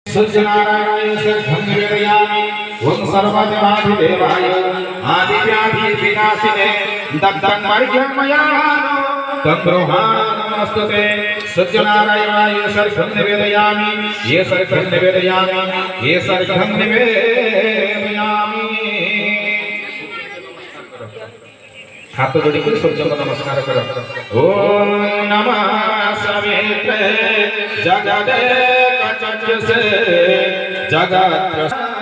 सत्यनारायणाय संवेदयामि ओम सर्वदेवाधिदेवाय आदिव्याधिविनाशिने दग्धं मर्घ्यं मया तंग्रोहानमस्तुते सत्यनारायणाय सर्वं निवेदयामि ये सर्वं निवेदयामि ये सर्वं निवेदयामि हाथ जोड़ी कर सूर्य को नमस्कार करो। ओम नमः सवित्रे जगदेकचक्षुषे जगत्प्रसंगरात्मने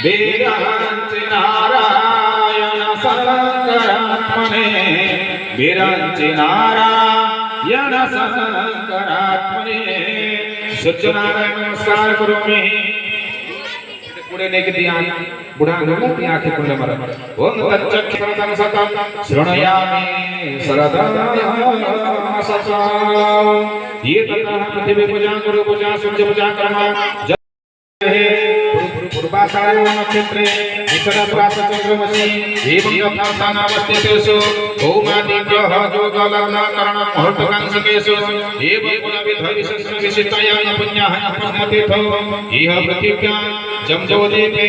वीरांचि नारायण संकरात्मने वीरांचि नारायण संकरात्मने सत्यनारायण नमस्कार करोमि। पुढे नेकी ती बुढा घडला ती आंखें खुले मर ओम तच्चक्ष सरदं सतं शृणयामि सरदं सतं ये ततः पृथ्वी पूजा गुरु पूजा सूर्य पूजा कर्म पूर्वाषाढ़ नक्षत्रे विषदप्रास चंद्रमसि एवं यथास्थानावस्थितेषु भौमादिग्रह योग लग्न करण मुहूर्तकांशकेषु एवं कुलविध विशेष विशिष्टायां पुण्याः ब्रह्मतीर्थो इह पृथिव्यां जमजोदीपे